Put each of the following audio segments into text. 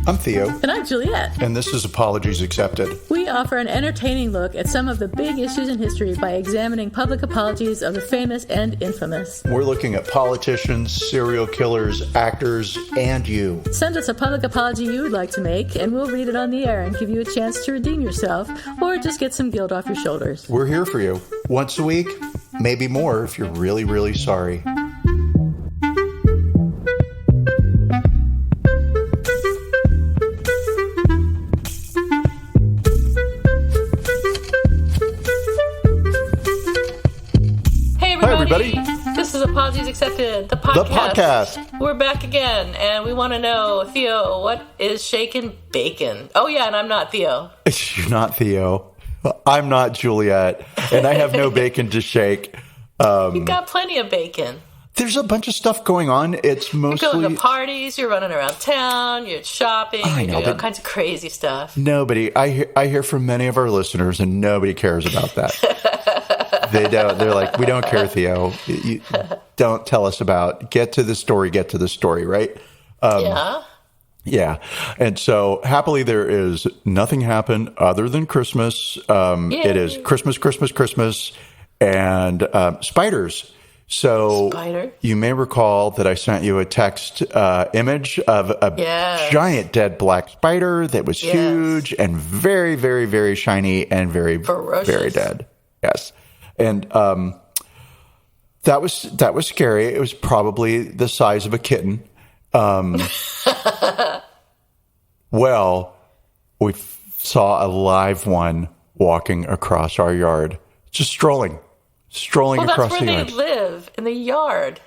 I'm Theo. And I'm Juliet. And this is Apologies Accepted. We offer an entertaining look at some of the big issues in history by examining public apologies of the famous and infamous. We're looking at politicians, serial killers, actors, and you. Send us a public apology you would like to make, and we'll read it on the air and give you a chance to redeem yourself, or just get some guilt off your shoulders. We're here for you. Once a week, maybe more if you're really, really sorry. Everybody. This is Apologies Accepted, the podcast. We're back again, and we want to know, Theo, what is shaken bacon? Oh, yeah, and I'm not Theo. You're not Theo. I'm not Juliet, and I have no bacon to shake. You've got plenty of bacon. There's a bunch of stuff going on. It's mostly... You're going to parties, you're running around town, you're shopping, you're doing all kinds of crazy stuff. Nobody. I hear from many of our listeners, and nobody cares about that. They don't. They're like, we don't care, Theo. You don't tell us about. Get to the story, right? Yeah. Yeah. And so, happily, there is nothing happened other than Christmas. It is Christmas, and spiders. So, You may recall that I sent you a text image of a giant dead black spider that was huge and very, very, very shiny and very, ferocious. Very dead. Yes. And that was scary. It was probably the size of a kitten. Well, we saw a live one walking across our yard, just strolling across the yard. That's where they live, in the yard.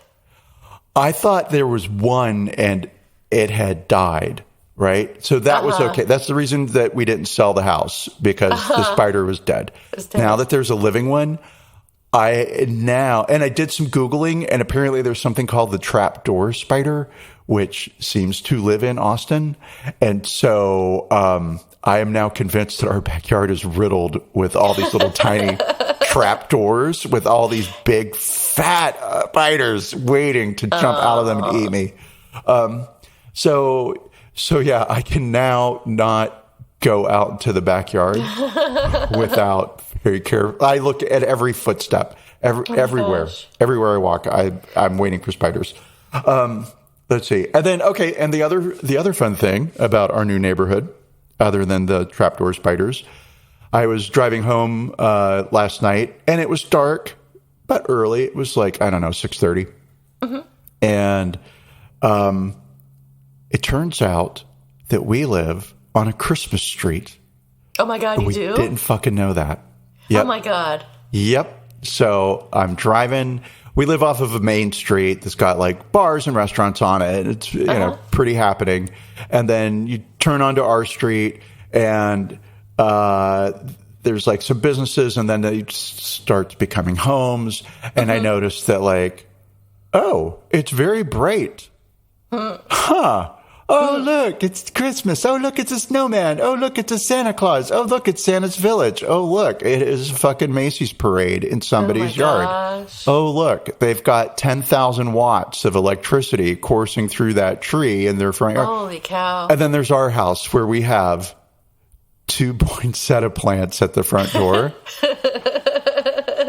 I thought there was one and it had died. Right. So that was okay. That's the reason that we didn't sell the house, because the spider was dead. Now that there's a living one, I did some Googling, and apparently there's something called the trapdoor spider, which seems to live in Austin. And so I am now convinced that our backyard is riddled with all these little tiny trapdoors with all these big fat spiders waiting to jump out of them and eat me. So yeah, I can now not go out into the backyard without very careful. I look at every footstep, everywhere I walk. I'm waiting for spiders. Let's see, and then and the other fun thing about our new neighborhood, other than the trapdoor spiders, I was driving home last night, and it was dark, but early. It was like, I don't know, 6:30, and it turns out that we live on a Christmas street. Oh my God, you do? We didn't fucking know that. Yep. Oh my God. Yep. So I'm driving. We live off of a main street that's got like bars and restaurants on it. It's pretty happening. And then you turn onto our street, and there's like some businesses, and then it starts becoming homes. And I noticed that it's very bright. Huh. Oh, look, it's Christmas. Oh, look, it's a snowman. Oh, look, it's a Santa Claus. Oh, look, it's Santa's village. Oh, look, it is a fucking Macy's parade in somebody's yard. Gosh. Oh, look, they've got 10,000 watts of electricity coursing through that tree in their front yard. Holy cow. And then there's our house, where we have 2 set of plants at the front door.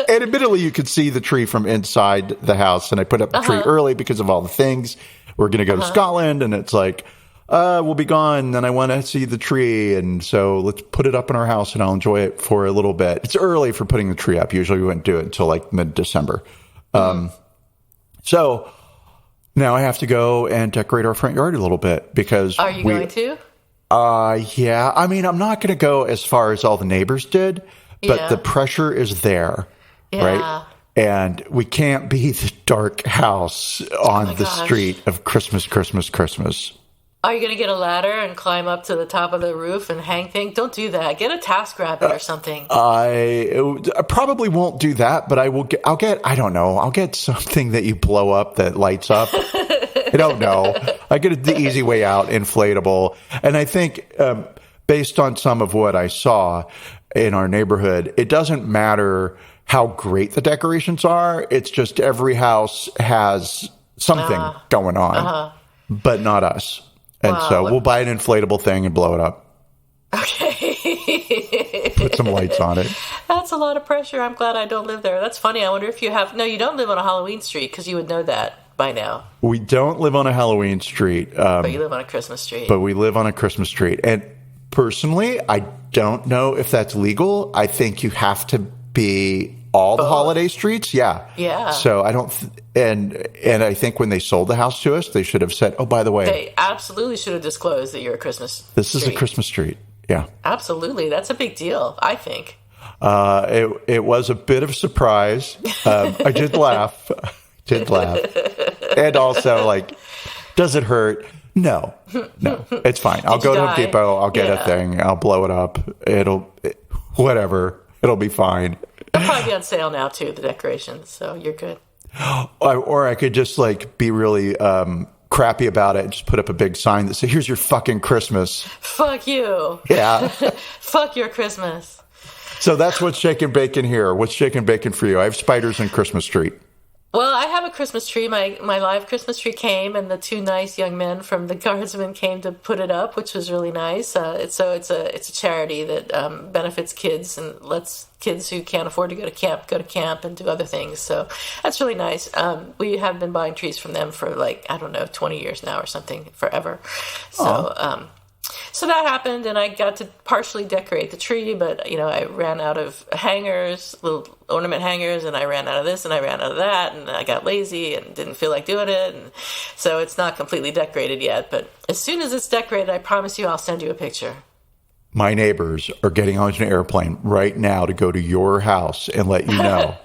And admittedly, you could see the tree from inside the house. And I put up the tree early because of all the things. We're going to go to Scotland, and it's like, we'll be gone, and I want to see the tree, and so let's put it up in our house, and I'll enjoy it for a little bit. It's early for putting the tree up. Usually we wouldn't do it until like mid-December. So now I have to go and decorate our front yard a little bit, because... Are you going to? Yeah. I mean, I'm not going to go as far as all the neighbors did, but the pressure is there, right? And we can't be the dark house on the street of Christmas. Are you going to get a ladder and climb up to the top of the roof and hang things? Don't do that. Get a TaskRabbit or something. I probably won't do that, but I'll get something that you blow up that lights up. I don't know. I get the easy way out, inflatable. And I think based on some of what I saw in our neighborhood, it doesn't matter how great the decorations are. It's just every house has something going on, but not us. And so we'll buy an inflatable thing and blow it up. Okay. Put some lights on it. That's a lot of pressure. I'm glad I don't live there. That's funny. I wonder if you have... No, you don't live on a Halloween street because you would know that by now. We don't live on a Halloween street. But you live on a Christmas street. But we live on a Christmas street. And personally, I don't know if that's legal. I think you have to be all the holiday streets. Yeah. Yeah. So I don't... And I think when they sold the house to us, they should have said, oh, by the way... They absolutely should have disclosed that you're a Christmas This street. is a Christmas street. Yeah. Absolutely. That's a big deal, I think. It was a bit of a surprise. I did laugh. And also, like, does it hurt? No, it's fine. I'll go to Home Depot. I'll get a thing. I'll blow it up. Whatever. It'll be fine. They'll probably be on sale now, too, the decorations. So you're good. Or I could just, like, be really crappy about it and just put up a big sign that says, here's your fucking Christmas. Fuck you. Yeah. Fuck your Christmas. So that's what's shaking bacon here. What's shaking bacon for you? I have spiders in Christmas tree. Well, I have a Christmas tree. My live Christmas tree came, and the two nice young men from the Guardsmen came to put it up, which was really nice. It's a charity that benefits kids and lets kids who can't afford to go to camp and do other things. So that's really nice. We have been buying trees from them for 20 years now or something, forever. So. So that happened, and I got to partially decorate the tree, but, I ran out of hangers, little ornament hangers, and I ran out of this, and I ran out of that, and I got lazy and didn't feel like doing it, and so it's not completely decorated yet, but as soon as it's decorated, I promise you I'll send you a picture. My neighbors are getting on an airplane right now to go to your house and let you know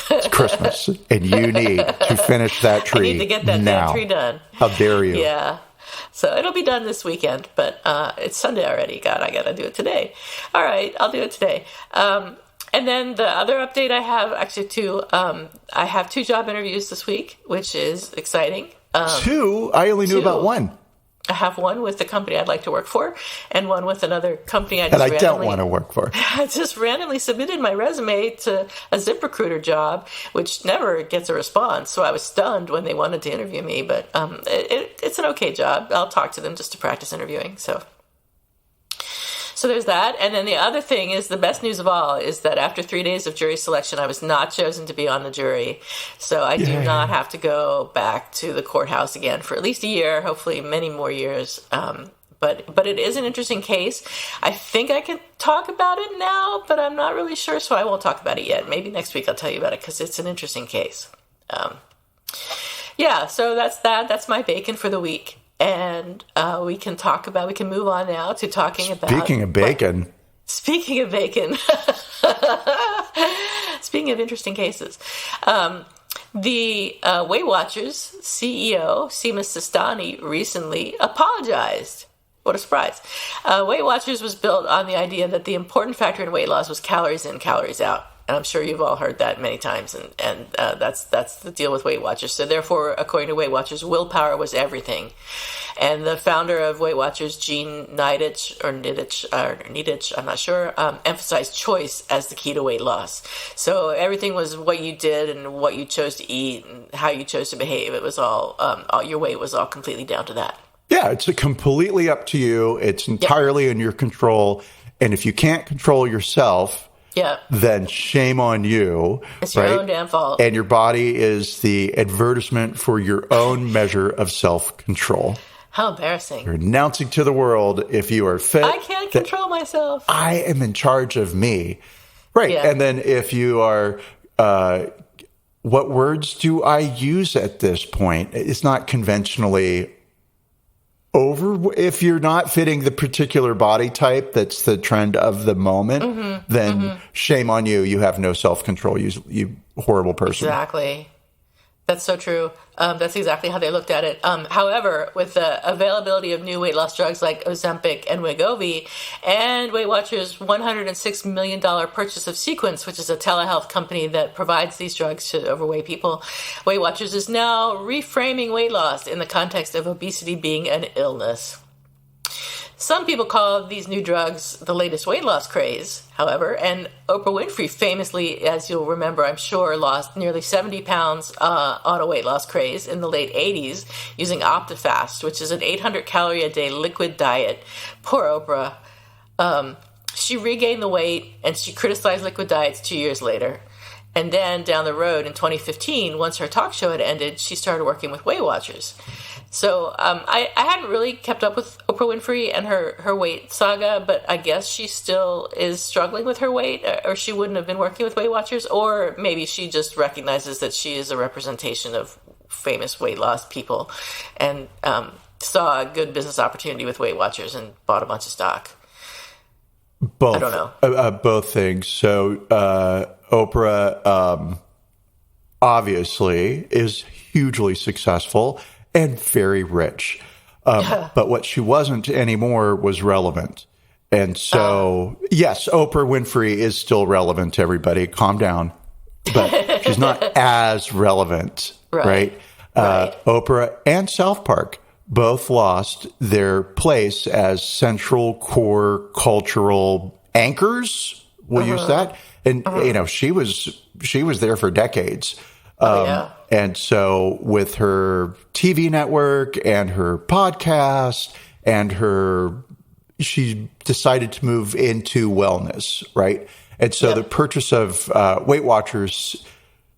it's Christmas, and you need to finish that tree. I need to get that damn tree done. How dare you? Yeah. So it'll be done this weekend, but it's Sunday already. God, I got to do it today. All right, I'll do it today. And then the other update I have, actually two, I have 2 job interviews this week, which is exciting. 2? I only knew about 1. I have one with the company I'd like to work for, and one with another company I don't want to work for. I just randomly submitted my resume to a ZipRecruiter job, which never gets a response. So I was stunned when they wanted to interview me, but it's an okay job. I'll talk to them just to practice interviewing. So there's that. And then the other thing is, the best news of all is that after 3 days of jury selection, I was not chosen to be on the jury. So I do not have to go back to the courthouse again for at least a year, hopefully many more years. But it is an interesting case. I think I can talk about it now, but I'm not really sure, so I won't talk about it yet. Maybe next week I'll tell you about it, because it's an interesting case. So that's that. That's my bacon for the week. And we can move on now to talking about... Speaking of bacon. Speaking of interesting cases. The Weight Watchers CEO, Seema Sistani, recently apologized. What a surprise. Weight Watchers was built on the idea that the important factor in weight loss was calories in, calories out. And I'm sure you've all heard that many times, and that's the deal with Weight Watchers. So therefore, according to Weight Watchers, willpower was everything. And the founder of Weight Watchers, Gene Nidich, I'm not sure, emphasized choice as the key to weight loss. So everything was what you did and what you chose to eat and how you chose to behave. It was all your weight was all completely down to that. Yeah, it's completely up to you. It's entirely in your control. And if you can't control yourself... then shame on you. It's your own damn fault. And your body is the advertisement for your own measure of self-control. How embarrassing. You're announcing to the world, if you are fit... I can't control myself. I am in charge of me. Right. Yeah. And then if you are... what words do I use at this point? It's not conventionally... over, if you're not fitting the particular body type that's the trend of the moment, then shame on you. You have no self-control, you horrible person. Exactly. That's so true. That's exactly how they looked at it. However, with the availability of new weight loss drugs like Ozempic and Wegovy, and Weight Watchers' $106 million purchase of Sequence, which is a telehealth company that provides these drugs to overweight people, Weight Watchers is now reframing weight loss in the context of obesity being an illness. Some people call these new drugs the latest weight loss craze, however, and Oprah Winfrey famously, as you'll remember, I'm sure, lost nearly 70 pounds on a weight loss craze in the late 80s using OptiFast, which is an 800-calorie-a-day liquid diet. Poor Oprah. She regained the weight, and she criticized liquid diets 2 years later. And then down the road in 2015, once her talk show had ended, she started working with Weight Watchers. So I hadn't really kept up with Oprah Winfrey and her weight saga, but I guess she still is struggling with her weight, or she wouldn't have been working with Weight Watchers, or maybe she just recognizes that she is a representation of famous weight loss people and saw a good business opportunity with Weight Watchers and bought a bunch of stock. Both. I don't know. Both things. So Oprah obviously is hugely successful and very rich. But what she wasn't anymore was relevant. And so, yes, Oprah Winfrey is still relevant to everybody. Calm down. But she's not as relevant, right? Oprah and South Park both lost their place as central core cultural anchors. We'll use that. And, she was there for decades. And so with her TV network and her podcast and she decided to move into wellness, right? And so the purchase of Weight Watchers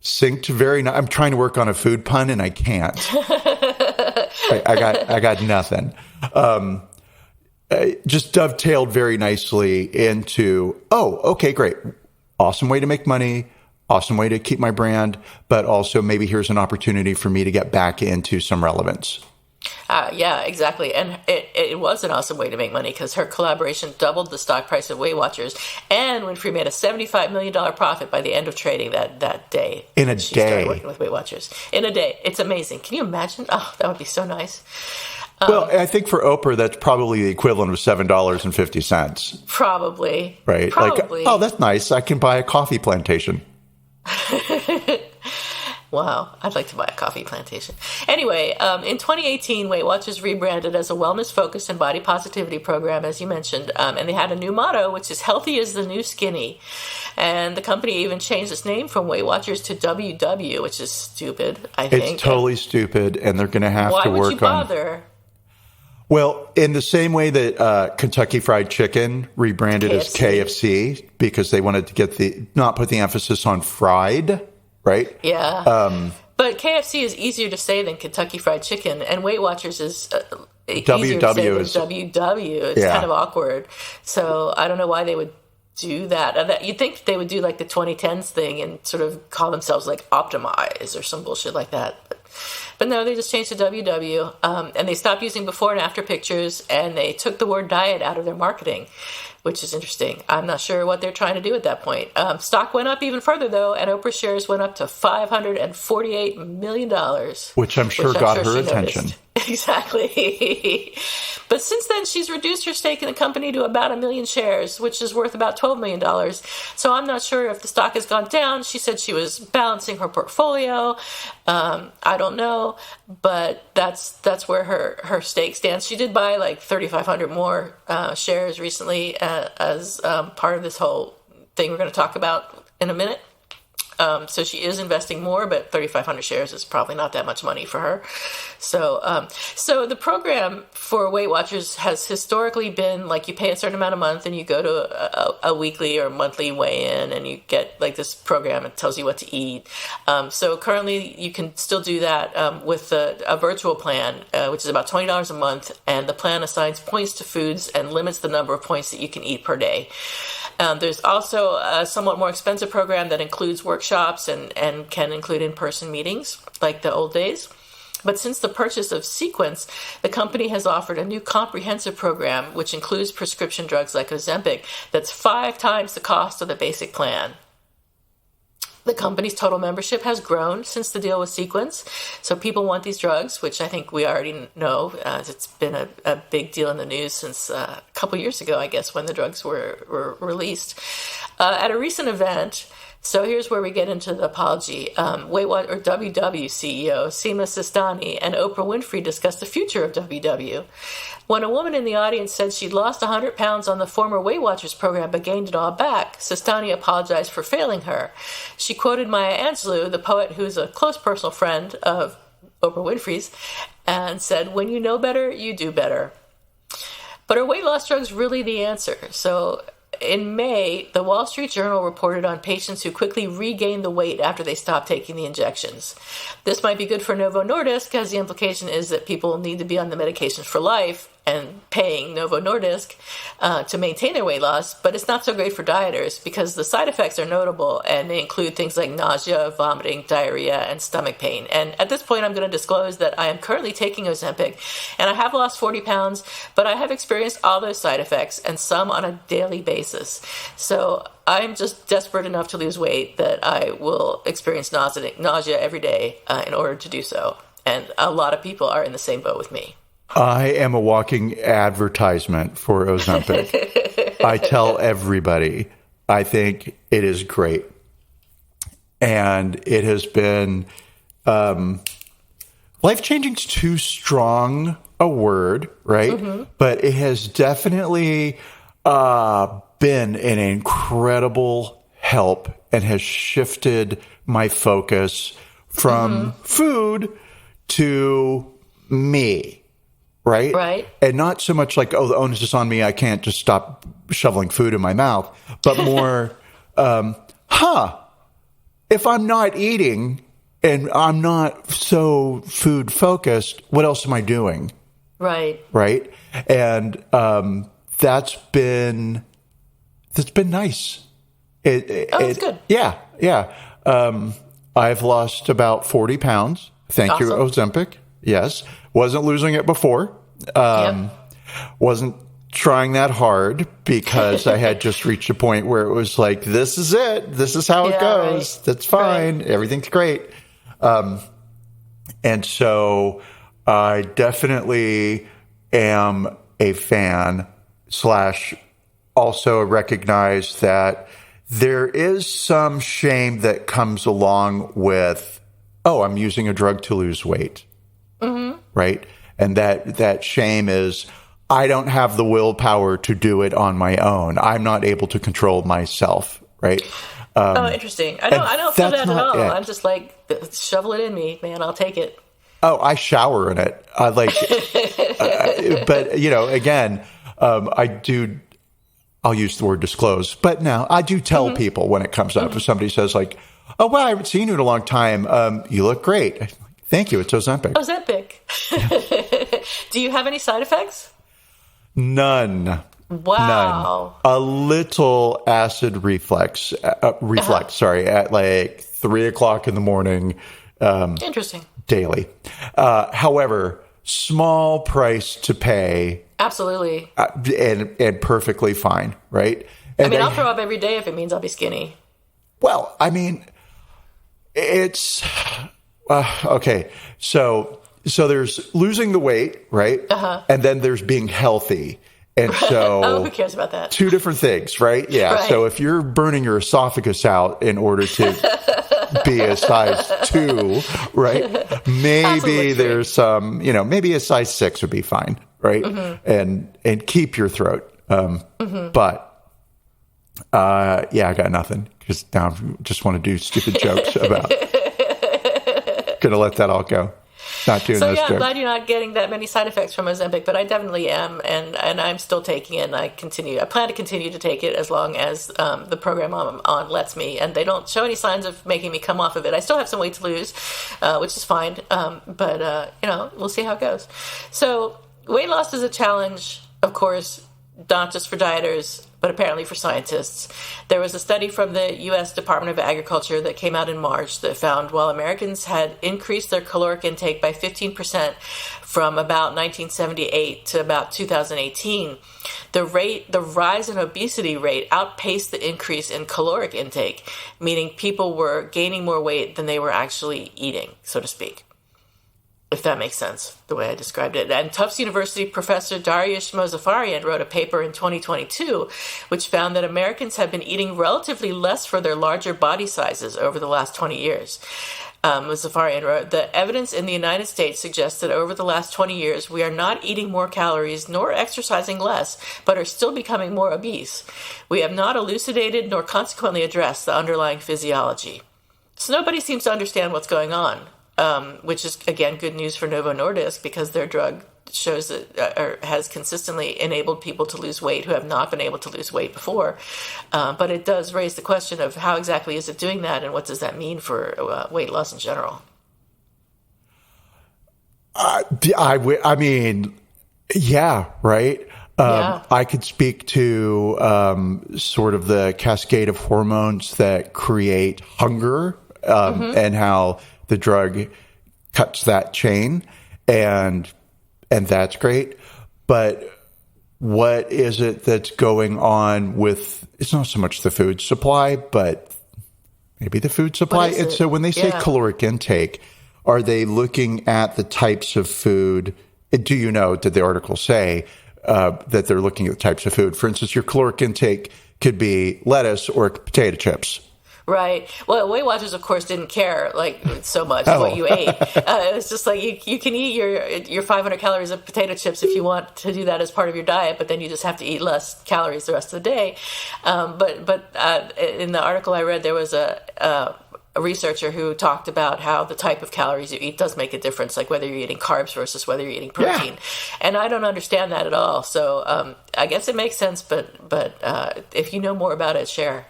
synced very. I'm trying to work on a food pun and I can't. I got nothing. Just dovetailed very nicely into, okay, great. Awesome way to make money. Awesome way to keep my brand, but also maybe here's an opportunity for me to get back into some relevance. Yeah, exactly. And it was an awesome way to make money because her collaboration doubled the stock price of Weight Watchers, and Winfrey made a $75 million profit by the end of trading that day. In a she day. Started working with Weight Watchers. In a day. It's amazing. Can you imagine? Oh, that would be so nice. Well, I think for Oprah, that's probably the equivalent of $7.50. Probably. Right? Probably. Like, that's nice. I can buy a coffee plantation. Wow, I'd like to buy a coffee plantation. Anyway, in 2018, Weight Watchers rebranded as a wellness-focused and body positivity program, as you mentioned, and they had a new motto, which is "Healthy is the new skinny." And the company even changed its name from Weight Watchers to WW, which is stupid, I think. It's totally stupid, and they're going to have to work on... Why would you bother? Well, in the same way that Kentucky Fried Chicken rebranded as KFC because they wanted to not put the emphasis on fried, right? Yeah. But KFC is easier to say than Kentucky Fried Chicken, and Weight Watchers is easier to say than WW. It's kind of awkward. So I don't know why they would do that. You'd think they would do like the 2010s thing and sort of call themselves like Optimize or some bullshit like that. But no, they just changed to WW, and they stopped using before and after pictures, and they took the word diet out of their marketing, which is interesting. I'm not sure what they're trying to do at that point. Stock went up even further, though, and Oprah shares went up to $548 million. Which I'm sure got her attention. Noticed. Exactly. But since then, she's reduced her stake in the company to about 1 million shares, which is worth about $12 million. So I'm not sure if the stock has gone down. She said she was balancing her portfolio. I don't know, but that's where her stake stands. She did buy like 3,500 more shares recently as part of this whole thing we're going to talk about in a minute. So she is investing more, but 3,500 shares is probably not that much money for her. So the program for Weight Watchers has historically been like you pay a certain amount a month and you go to a weekly or monthly weigh-in and you get like this program. It tells you what to eat. So currently you can still do that with a virtual plan, which is about $20 a month. And the plan assigns points to foods and limits the number of points that you can eat per day. There's also a somewhat more expensive program that includes workshops and can include in-person meetings like the old days. But since the purchase of Sequence, the company has offered a new comprehensive program which includes prescription drugs like Ozempic that's 5 times the cost of the basic plan. The company's total membership has grown since the deal with Sequence. So people want these drugs, which I think we already know. It's been a big deal in the news since a couple years ago, I guess, when the drugs were released. At a recent event, So here's where we get into the apology. Weight Watch or WW CEO Seema Sistani and Oprah Winfrey discussed the future of WW. When a woman in the audience said she'd lost 100 pounds on the former Weight Watchers program but gained it all back, Sistani apologized for failing her. She quoted Maya Angelou, the poet who's a close personal friend of Oprah Winfrey's, and said, "When you know better, you do better." But are weight loss drugs really the answer? So in May, the Wall Street Journal reported on patients who quickly regained the weight after they stopped taking the injections. This might be good for Novo Nordisk, because the implication is that people need to be on the medications for life and paying Novo Nordisk to maintain their weight loss, but it's not so great for dieters because the side effects are notable, and they include things like nausea, vomiting, diarrhea, and stomach pain. And at this point, I'm going to disclose that I am currently taking Ozempic, and I have lost 40 pounds, but I have experienced all those side effects, and some on a daily basis. So I'm just desperate enough to lose weight that I will experience nausea every day in order to do so. And a lot of people are in the same boat with me. I am a walking advertisement for Ozempic. I tell everybody, I think it is great. And it has been life-changing is too strong a word, right? Mm-hmm. But it has definitely been an incredible help and has shifted my focus from food to me. Right. And not so much like, oh, the onus is on me. I can't just stop shoveling food in my mouth, but more, if I'm not eating and I'm not so food focused, what else am I doing? Right. And, that's been nice. It's good. Yeah. I've lost about 40 pounds. Thank you, Ozempic. Yes. Wasn't losing it before. Wasn't trying that hard because I had just reached a point where it was like, this is it. This is how it goes. Right. That's fine. Right. Everything's great. And so I definitely am a fan / also recognize that there is some shame that comes along with, I'm using a drug to lose weight. Mm-hmm. Right. And that shame is, I don't have the willpower to do it on my own. I'm not able to control myself. Right. Interesting. I don't feel that at all. It. I'm just like, shovel it in me, man. I'll take it. Oh, I shower in it. I like, but again, I'll use the word disclose, but now I do tell people when it comes up, if somebody says like, oh, well, I haven't seen you in a long time. You look great. Thank you. It's Ozempic. Do you have any side effects? None. Wow. None. A little acid reflux, at like 3:00 in the morning. Interesting. Daily. However, small price to pay. Absolutely. And perfectly fine, right? And I'll throw up every day if it means I'll be skinny. Well, it's okay. So there's losing the weight, right? And then there's being healthy. And so who cares about that? Two different things, right? Yeah. Right. So if you're burning your esophagus out in order to be a size 2, right? Maybe there's some, maybe a size 6 would be fine, right? Mm-hmm. And keep your throat. But I got nothing because now I just want to do stupid jokes about. Gonna let that all go. Not doing so I'm glad you're not getting that many side effects from Ozempic, but I definitely am, and I'm still taking it. And I plan to continue to take it as long as the program I'm on lets me, and they don't show any signs of making me come off of it. I still have some weight to lose, which is fine, but we'll see how it goes. So weight loss is a challenge, of course, not just for dieters, but apparently for scientists. There was a study from the U.S. Department of Agriculture that came out in March that found while Americans had increased their caloric intake by 15% from about 1978 to about 2018, the rise in obesity rate outpaced the increase in caloric intake, meaning people were gaining more weight than they were actually eating, so to speak. if that makes sense, the way I described it. And Tufts University professor Dariush Mozaffarian wrote a paper in 2022, which found that Americans have been eating relatively less for their larger body sizes over the last 20 years. Mozaffarian wrote, the evidence in the United States suggests that over the last 20 years, we are not eating more calories nor exercising less, but are still becoming more obese. We have not elucidated nor consequently addressed the underlying physiology. So nobody seems to understand what's going on. Which is, again, good news for Novo Nordisk because their drug shows that or has consistently enabled people to lose weight who have not been able to lose weight before. But it does raise the question of how exactly is it doing that and what does that mean for weight loss in general? I mean, yeah, right? I could speak to sort of the cascade of hormones that create hunger and how the drug cuts that chain, and that's great. But what is it that's going on with, it's not so much the food supply, but maybe the food supply. And so when they say caloric intake, are they looking at the types of food? Do you know, did the article say that they're looking at the types of food? For instance, your caloric intake could be lettuce or potato chips. Right. Well, Weight Watchers, of course, didn't care so much what you ate. It's just like you can eat your 500 calories of potato chips if you want to do that as part of your diet, but then you just have to eat less calories the rest of the day. But in the article I read, there was a researcher who talked about how the type of calories you eat does make a difference, like whether you're eating carbs versus whether you're eating protein. Yeah. And I don't understand that at all. So I guess it makes sense, but if you know more about it, share.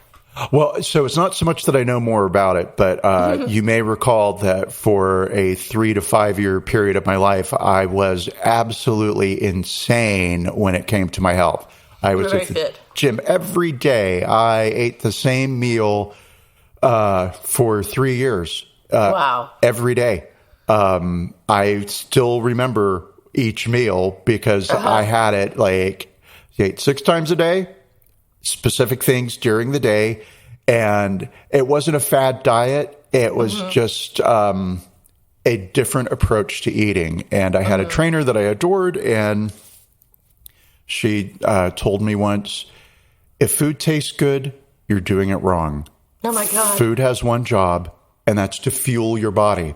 Well, so it's not so much that I know more about it, but you may recall that for a 3 to 5 year period of my life, I was absolutely insane when it came to my health. I was at the gym every day. I ate the same meal for 3 years. Wow. Every day. I still remember each meal because I had it I ate 6 times a day. Specific things during the day, and it wasn't a fad diet. It was just a different approach to eating. And I had a trainer that I adored, and she told me once, if food tastes good, you're doing it wrong. Oh my God. Food has one job, and that's to fuel your body.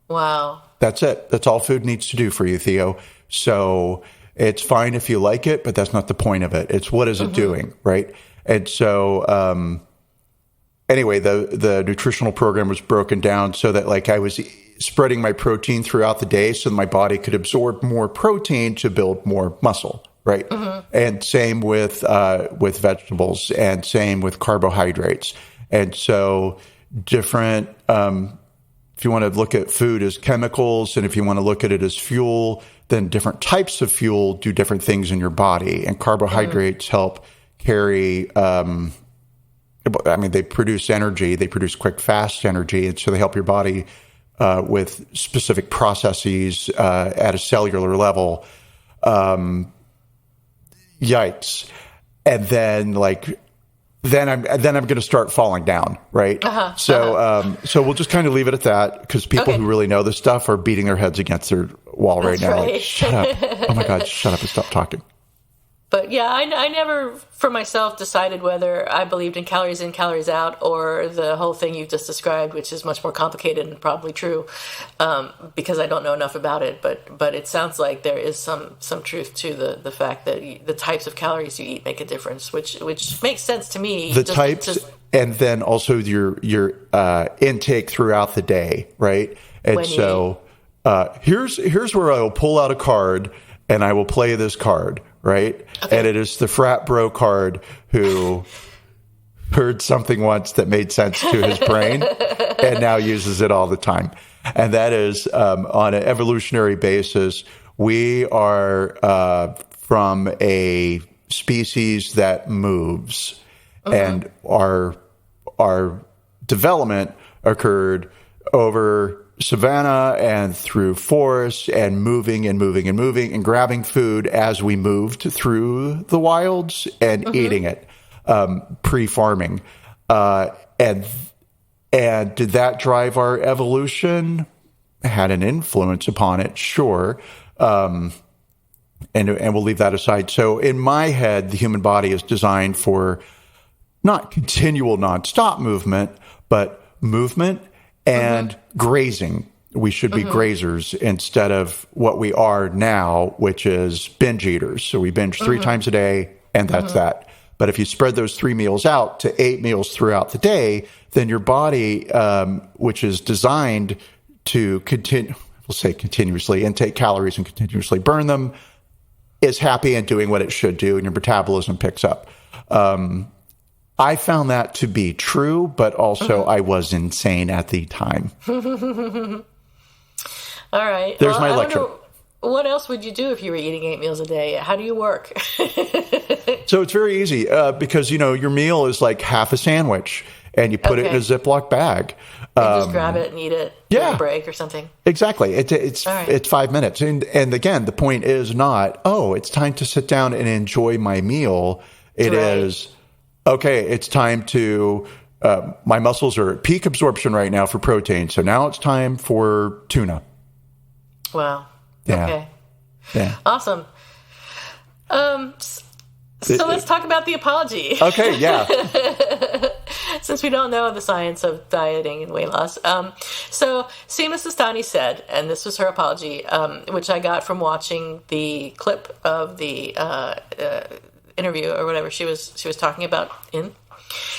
Wow. That's it. That's all food needs to do for you, Theo. So it's fine if you like it, but that's not the point of it. It's what is it doing, right? And so, anyway, the nutritional program was broken down so that I was spreading my protein throughout the day so that my body could absorb more protein to build more muscle, right? And same with vegetables, and same with carbohydrates. And so different, if you want to look at food as chemicals, and if you want to look at it as fuel, then different types of fuel do different things in your body. And carbohydrates help carry, they produce energy. They produce quick, fast energy. And so they help your body with specific processes at a cellular level. Yikes. And then then I'm going to start falling down, right? So we'll just kind of leave it at that, because people who really know this stuff are beating their heads against their wall right now. Shut up! Oh my God, shut up and stop talking. But yeah, I never, for myself, decided whether I believed in calories in, calories out, or the whole thing you've just described, which is much more complicated and probably true, because I don't know enough about it. But it sounds like there is some truth to the fact that the types of calories you eat make a difference, which makes sense to me. The types, and then also your intake throughout the day, right? And so here's where I will pull out a card and I will play this card. Right? Okay. And it is the frat bro card who heard something once that made sense to his brain and now uses it all the time. And that is, on an evolutionary basis, we are from a species that moves, and our development occurred over savanna and through forests, and moving and grabbing food as we moved through the wilds and eating it, pre-farming. And did that drive our evolution? had an influence upon it, sure. And we'll leave that aside. So in my head, the human body is designed for not continual nonstop movement, but movement and grazing. We should be grazers instead of what we are now, which is binge eaters. So we binge 3 times a day, and that's that. But if you spread those 3 meals out to 8 meals throughout the day, then your body, which is designed to continuously intake calories and continuously burn them, is happy and doing what it should do, and your metabolism picks up. I found that to be true, but also I was insane at the time. All right. There's my lecture. What else would you do if you were eating 8 meals a day? How do you work? So it's very easy because, your meal is like half a sandwich and you put it in a Ziploc bag. And just grab it and eat it during a break or something. Exactly. It's 5 minutes. And again, the point is not, it's time to sit down and enjoy my meal. It is, okay, it's time to, my muscles are at peak absorption right now for protein. So now it's time for tuna. Wow. Yeah. Okay. Yeah. Awesome. So let's talk about the apology. Okay, yeah. Since we don't know the science of dieting and weight loss. So Seema Sistani said, and this was her apology, which I got from watching the clip of the interview or whatever she was talking about in.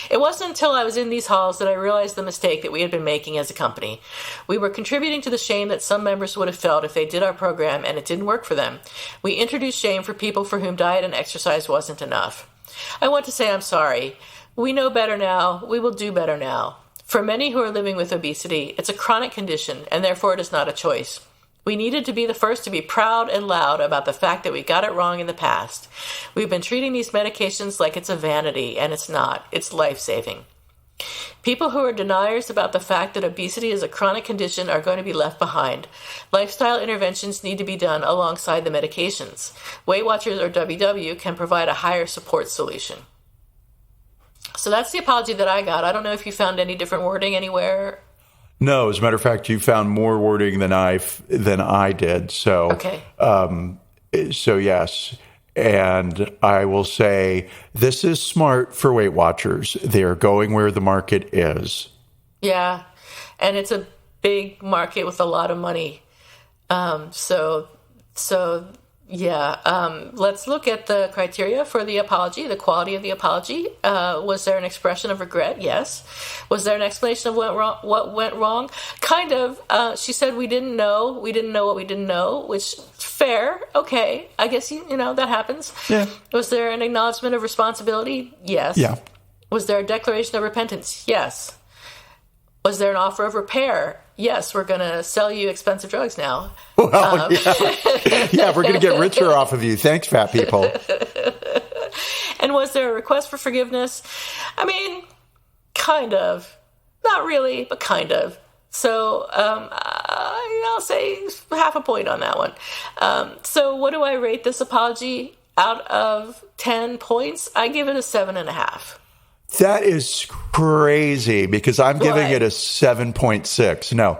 It wasn't until I was in these halls that I realized the mistake that we had been making as a company. We were contributing to the shame that some members would have felt if they did our program and it didn't work for them. We introduced shame for people for whom diet and exercise wasn't enough. I want to say I'm sorry. We know better now. We will do better now. For many who are living with obesity, it's a chronic condition, and therefore it is not a choice. We needed to be the first to be proud and loud about the fact that we got it wrong in the past. We've been treating these medications like it's a vanity, and it's not. It's life-saving. People who are deniers about the fact that obesity is a chronic condition are going to be left behind. Lifestyle interventions need to be done alongside the medications. Weight Watchers or WW can provide a higher support solution. So that's the apology that I got. I don't know if you found any different wording anywhere. No, as a matter of fact, you found more wording than I did. So, okay. So yes, and I will say this is smart for Weight Watchers. They are going where the market is. Yeah, and it's a big market with a lot of money. So let's look at the criteria for the apology, the quality of the apology. Was there an expression of regret? Yes. Was there an explanation of what went wrong? Kind of. She said we didn't know what we didn't know, which fair. Okay, I guess you know that happens. Yeah. Was there an acknowledgement of responsibility? Yes. Yeah. Was there a declaration of repentance? Yes. Was there an offer of repair? Yes, we're going to sell you expensive drugs now. Well, yeah, we're going to get richer off of you. Thanks, fat people. And was there a request for forgiveness? I mean, kind of. Not really, but kind of. So I'll say half a point on that one. So what do I rate this apology out of 10 points? I give it a 7.5. That is crazy because I'm giving it a 7.6. No,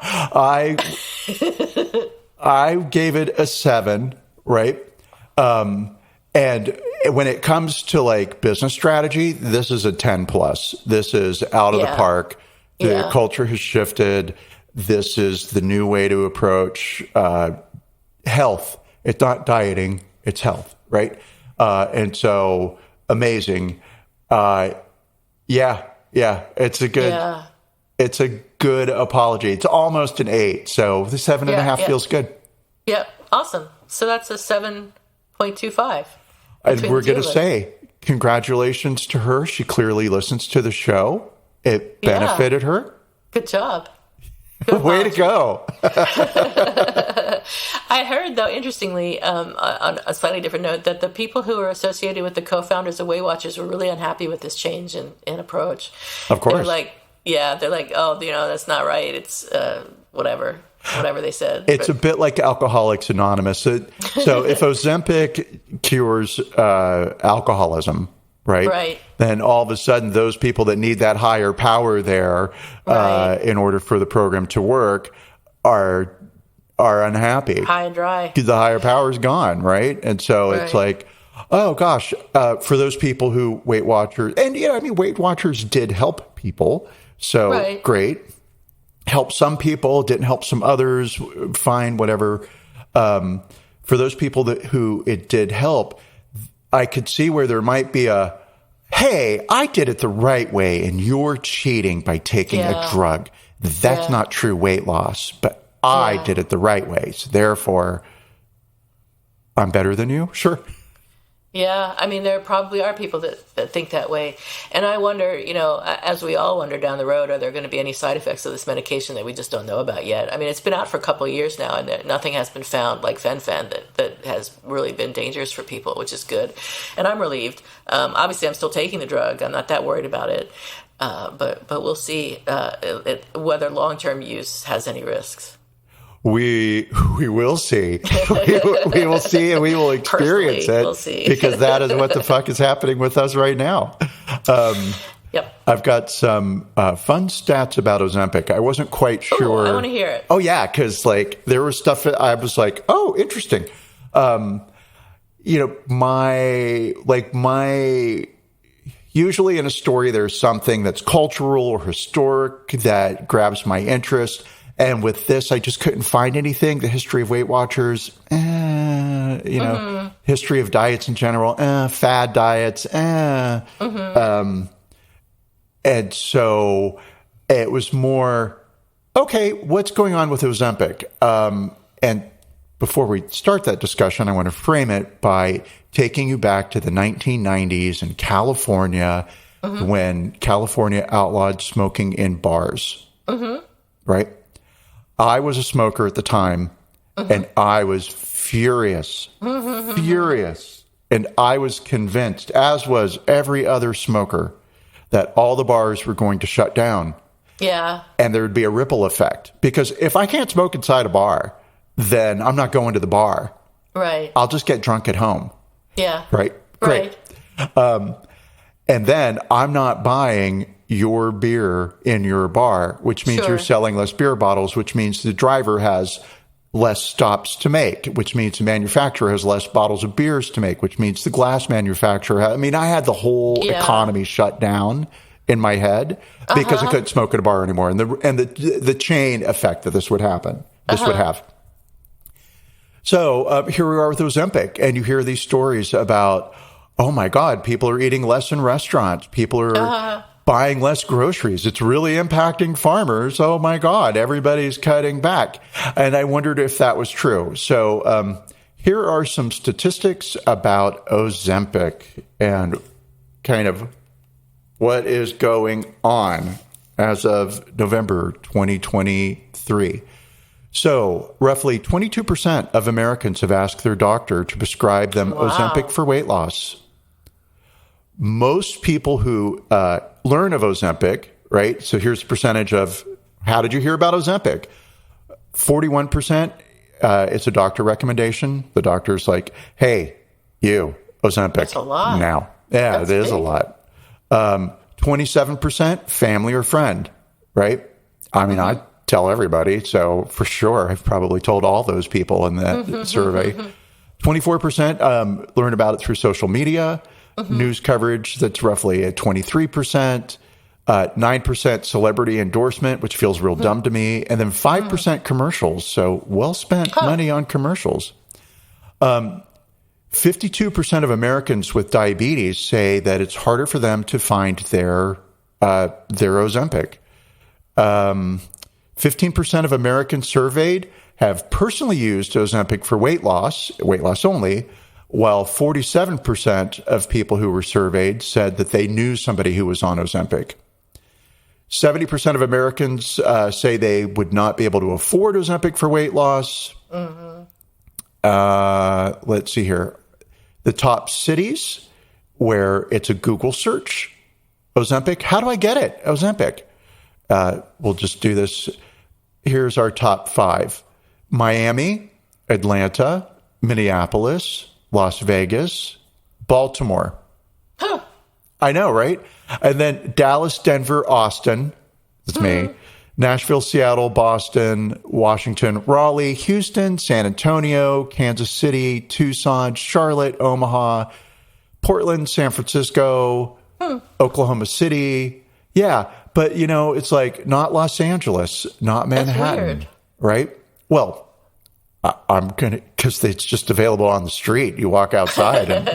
I gave it a 7, right? And when it comes to like business strategy, this is a 10 plus. This is out of the park. The culture has shifted. This is the new way to approach health. It's not dieting, it's health, right? And so amazing. Yeah, it's a good apology. It's almost an 8, so the 7.5 feels good. Yep, awesome. So that's a 7.25. And we're going to say congratulations to her. She clearly listens to the show. It benefited her. Good job. Way to go. I heard, though, interestingly, on a slightly different note, that the people who are associated with the co-founders of Weight Watchers were really unhappy with this change in approach. Of course. They're like, oh, that's not right. It's whatever they said. It's a bit like Alcoholics Anonymous. So if Ozempic cures alcoholism, right? Then all of a sudden, those people that need that higher power there in order for the program to work are are unhappy. High and dry. Because the higher power is gone, right? And so it's like, oh gosh, for those people who Weight Watchers, and Weight Watchers did help people, so great. Helped some people, didn't help some others, fine, whatever. For those people who it did help, I could see where there might be a, hey, I did it the right way and you're cheating by taking a drug. That's not true weight loss, but I did it the right way. So therefore, I'm better than you? Sure. Yeah, I mean, there probably are people that think that way. And I wonder, as we all wonder down the road, are there going to be any side effects of this medication that we just don't know about yet? I mean, it's been out for a couple of years now, and nothing has been found like fen-phen that has really been dangerous for people, which is good. And I'm relieved. Obviously, I'm still taking the drug. I'm not that worried about it. But we'll see whether long-term use has any risks. We will see. we will see, and we will experience it. We'll see. Because that is what the fuck is happening with us right now. Yep. I've got some fun stats about Ozempic. I wasn't quite sure. I want to hear it. Oh yeah, because there was stuff that I was like, oh, interesting. Usually in a story, there's something that's cultural or historic that grabs my interest. And with this, I just couldn't find anything. The history of Weight Watchers, history of diets in general, fad diets, and so it was more, okay, what's going on with Ozempic? And before we start that discussion, I want to frame it by taking you back to the 1990s in California, when California outlawed smoking in bars, right? I was a smoker at the time, and I was furious. And I was convinced, as was every other smoker, that all the bars were going to shut down. Yeah. And there would be a ripple effect. Because if I can't smoke inside a bar, then I'm not going to the bar. Right. I'll just get drunk at home. Yeah. Right? Great. And then I'm not buying your beer in your bar, which means you're selling less beer bottles, which means the driver has less stops to make, which means the manufacturer has less bottles of beers to make, which means the glass manufacturer I had the whole economy shut down in my head because I couldn't smoke at a bar anymore. And the chain effect that this would happen, would have. So here we are with Ozempic, and you hear these stories about, oh my God, people are eating less in restaurants. People are buying less groceries. It's really impacting farmers. Oh my God, everybody's cutting back. And I wondered if that was true. So here are some statistics about Ozempic and kind of what is going on as of November 2023. So roughly 22% of Americans have asked their doctor to prescribe them Ozempic for weight loss. Most people who learn of Ozempic, right? So here's the percentage of how did you hear about Ozempic? 41%, it's a doctor recommendation. The doctor's like, hey, you, Ozempic. That's a lot. Now. Yeah, it is a lot. 27%, family or friend, right? I mean, I tell everybody. So for sure, I've probably told all those people in that survey. 24% learn about it through social media. News coverage, that's roughly at 23%, 9% celebrity endorsement, which feels real dumb to me, and then 5% commercials. So well spent money on commercials. 52% of Americans with diabetes say that it's harder for them to find their Ozempic. 15% of Americans surveyed have personally used Ozempic for weight loss only, while 47% of people who were surveyed said that they knew somebody who was on Ozempic. 70% of Americans say they would not be able to afford Ozempic for weight loss. Let's see here. The top cities where it's a Google search, Ozempic. How do I get it? Ozempic. We'll just do this. Here's our top 5. Miami, Atlanta, Minneapolis, Las Vegas, Baltimore. I know, right? And then Dallas, Denver, Austin. That's me. Nashville, Seattle, Boston, Washington, Raleigh, Houston, San Antonio, Kansas City, Tucson, Charlotte, Omaha, Portland, San Francisco, Oklahoma City. Yeah, but it's like not Los Angeles, not Manhattan, right? Well, I'm gonna, because it's just available on the street. You walk outside and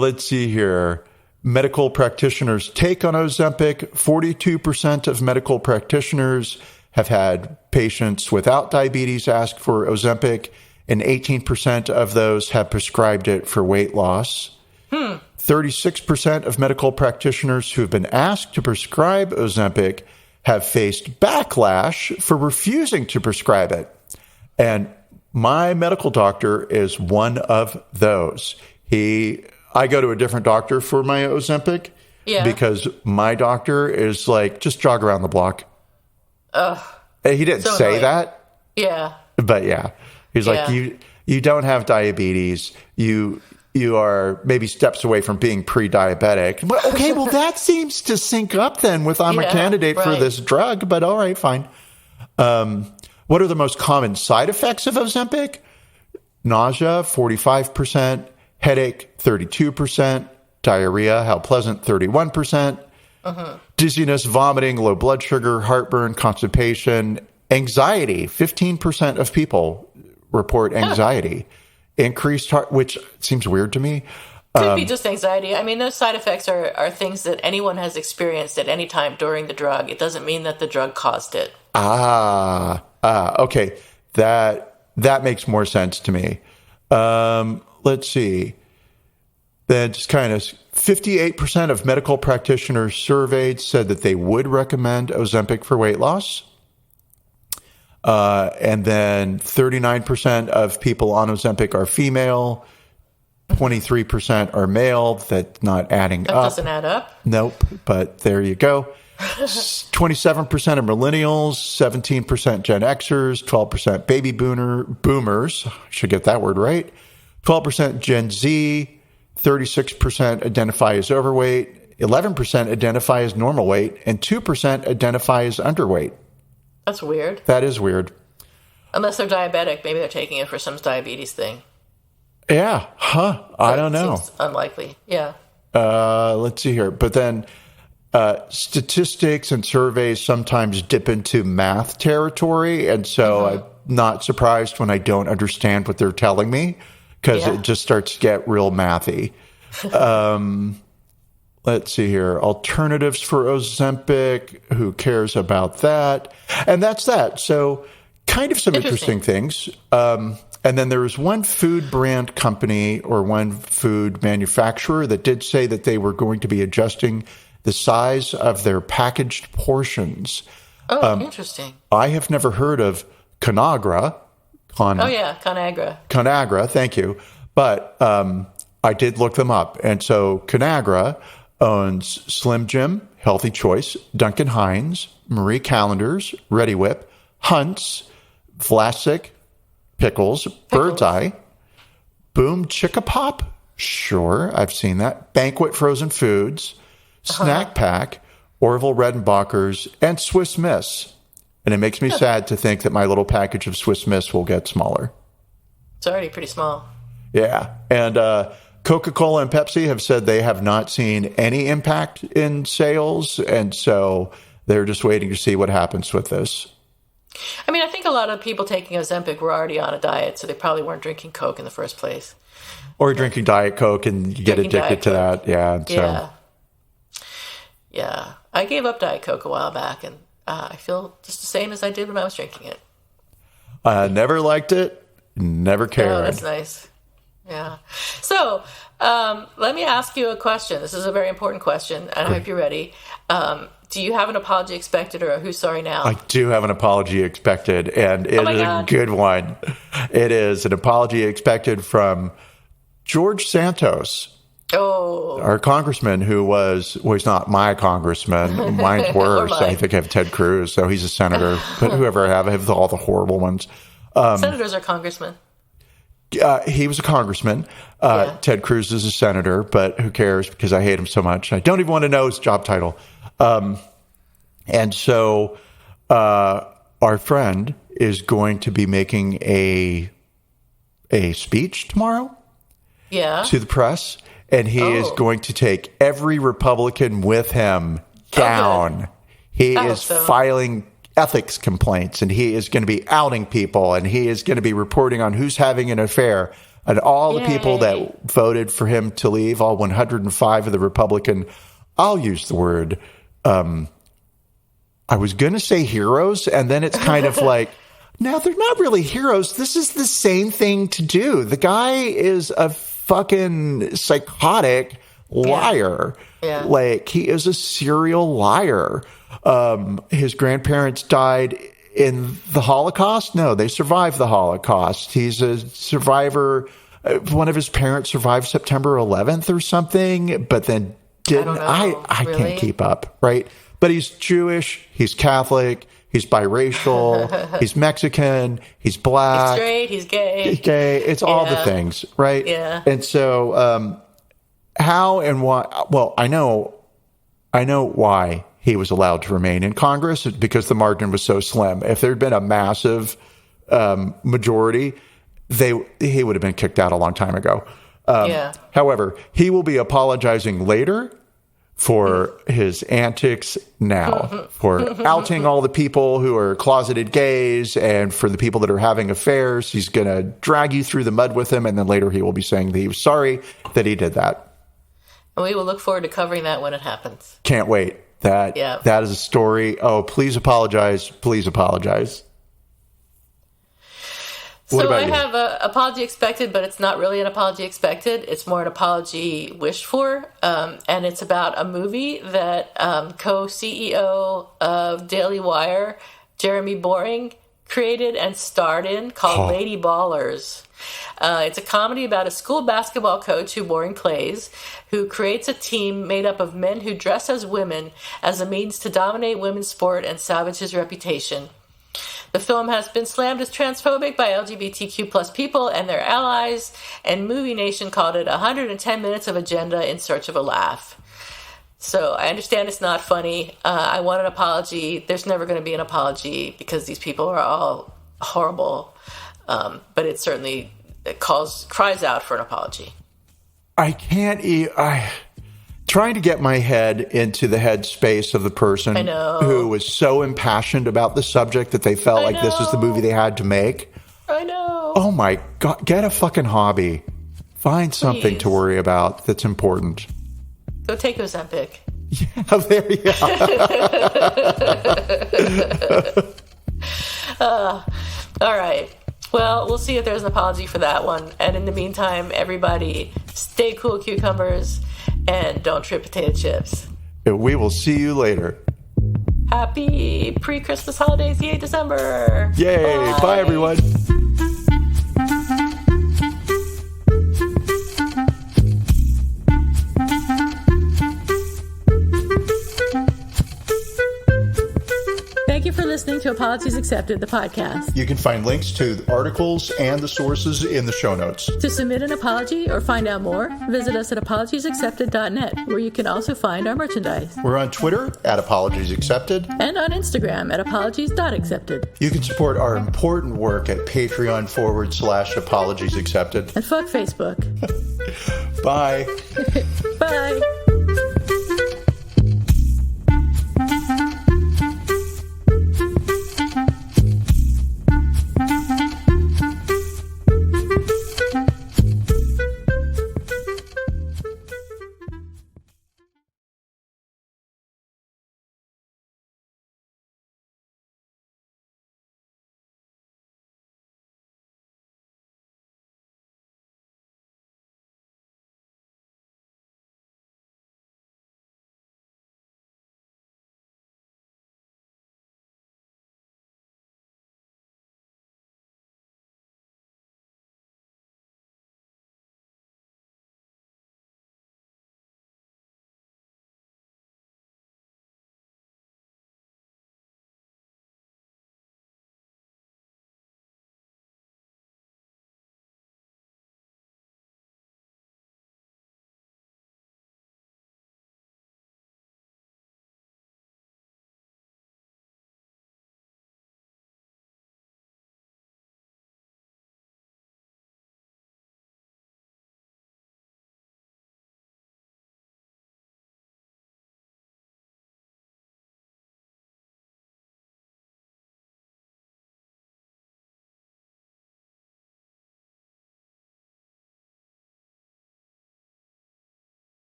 let's see here. Medical practitioners' take on Ozempic. 42% of medical practitioners have had patients without diabetes ask for Ozempic, and 18% of those have prescribed it for weight loss. 36% of medical practitioners who have been asked to prescribe Ozempic have faced backlash for refusing to prescribe it. And my medical doctor is one of those. I go to a different doctor for my Ozempic because my doctor is like, just jog around the block. He didn't say annoying. That. Yeah. But yeah, he's like, you don't have diabetes. You are maybe steps away from being pre-diabetic. But okay, well, that seems to sync up then with I'm a candidate for this drug, but all right, fine. What are the most common side effects of Ozempic? Nausea, 45%, headache, 32%, diarrhea, how pleasant, 31%, dizziness, vomiting, low blood sugar, heartburn, constipation, anxiety, 15% of people report anxiety. Increased heart, which seems weird to me. Could be just anxiety. I mean, those side effects are things that anyone has experienced at any time during the drug. It doesn't mean that the drug caused it. Okay. That makes more sense to me. Let's see. Then just kind of 58% of medical practitioners surveyed said that they would recommend Ozempic for weight loss. And then 39% of people on Ozempic are female, 23% are male. That's not adding up. That doesn't add up? Nope, but there you go. 27% of millennials, 17% Gen Xers, 12% baby boomers, I should get that word right, 12% Gen Z, 36% identify as overweight, 11% identify as normal weight, and 2% identify as underweight. That's weird. That is weird. Unless they're diabetic. Maybe they're taking it for some diabetes thing. Yeah. I don't know. Seems unlikely. Yeah. Let's see here. But then statistics and surveys sometimes dip into math territory. And so I'm not surprised when I don't understand what they're telling me because it just starts to get real mathy. Let's see here. Alternatives for Ozempic. Who cares about that? And that's that. So kind of some interesting things. And then there was one food brand company or one food manufacturer that did say that they were going to be adjusting the size of their packaged portions. Oh, interesting. I have never heard of Conagra. Conagra. Conagra, thank you. But I did look them up. And so Conagra owns Slim Jim, Healthy Choice, Duncan Hines, Marie Callender's, Ready Whip, Hunt's, Vlasic, Pickles, Bird's Eye, Boom Chicka Pop, sure, I've seen that, Banquet Frozen Foods, Snack Pack, Orville Redenbacher's, and Swiss Miss. And it makes me sad to think that my little package of Swiss Miss will get smaller. It's already pretty small. Yeah. And Coca-Cola and Pepsi have said they have not seen any impact in sales. And so they're just waiting to see what happens with this. I mean, I think a lot of people taking Ozempic were already on a diet, so they probably weren't drinking Coke in the first place. Or drinking Diet Coke and you get addicted to that. Yeah. So. Yeah. I gave up Diet Coke a while back, and I feel just the same as I did when I was drinking it. I never liked it. Never cared. Oh, that's nice. Yeah. So let me ask you a question. This is a very important question, and I hope you're ready. Do you have an apology expected or a who's sorry now? I do have an apology expected, and it is a good one. It is an apology expected from George Santos. Oh. Our congressman he's not my congressman. Mine's worse. I think I have Ted Cruz, so he's a senator. But whoever I have all the horrible ones. Senators are congressmen. He was a congressman. Ted Cruz is a senator, but who cares because I hate him so much. I don't even want to know his job title. And so our friend is going to be making a speech tomorrow to the press, and he is going to take every Republican with him down. He is filing ethics complaints, and he is going to be outing people, and he is going to be reporting on who's having an affair. And all the people that voted for him to leave, all 105 of the Republican, I'll use the word, I was going to say heroes, and then it's kind of like, no, they're not really heroes. This is the same thing to do. The guy is a fucking psychotic liar. Yeah. Like, he is a serial liar. His grandparents died in the Holocaust? No, they survived the Holocaust. He's a survivor. One of his parents survived September 11th or something, but then didn't. I really? Can't keep up, right? But he's Jewish, he's Catholic, he's biracial, he's Mexican, he's black. He's straight, he's gay. He's gay. It's all the things, right? Yeah. And so how and why? Well, I know why he was allowed to remain in Congress, because the margin was so slim. If there had been a massive majority, he would have been kicked out a long time ago. However, he will be apologizing later for his antics now, for outing all the people who are closeted gays and for the people that are having affairs. He's going to drag you through the mud with him, and then later he will be saying that he was sorry that he did that. And we will look forward to covering that when it happens. Can't wait. That is a story. Oh, please apologize. Please apologize. So I have an apology expected, but it's not really an apology expected. It's more an apology wished for. And it's about a movie that co-CEO of Daily Wire, Jeremy Boring, created and starred in, called Lady Ballers. It's a comedy about a school basketball coach who Boring plays, who creates a team made up of men who dress as women as a means to dominate women's sport and salvage his reputation. The film has been slammed as transphobic by LGBTQ plus people and their allies, and Movie Nation called it 110 minutes of agenda in search of a laugh. So I understand it's not funny. I want an apology. There's never going to be an apology because these people are all horrible. But it certainly cries out for an apology. I can't trying to get my head into the headspace of the person who was so impassioned about the subject that they felt like this is the movie they had to make. I know. Oh my God. Get a fucking hobby. Find something to worry about that's important. Go take Ozempic. Yeah, there you go. All right. Well, we'll see if there's an apology for that one. And in the meantime, everybody, stay cool, cucumbers, and don't trip potato chips. We will see you later. Happy pre-Christmas holidays. Yay, December. Yay. Bye everyone. Thank you for listening to Apologies Accepted, the podcast. You can find links to the articles and the sources in the show notes. To submit an apology or find out more, visit us at apologiesaccepted.net, where you can also find our merchandise. We're on Twitter at Apologies Accepted. And on Instagram at apologies.accepted. You can support our important work at Patreon.com/Apologies Accepted. And fuck Facebook. Bye. Bye.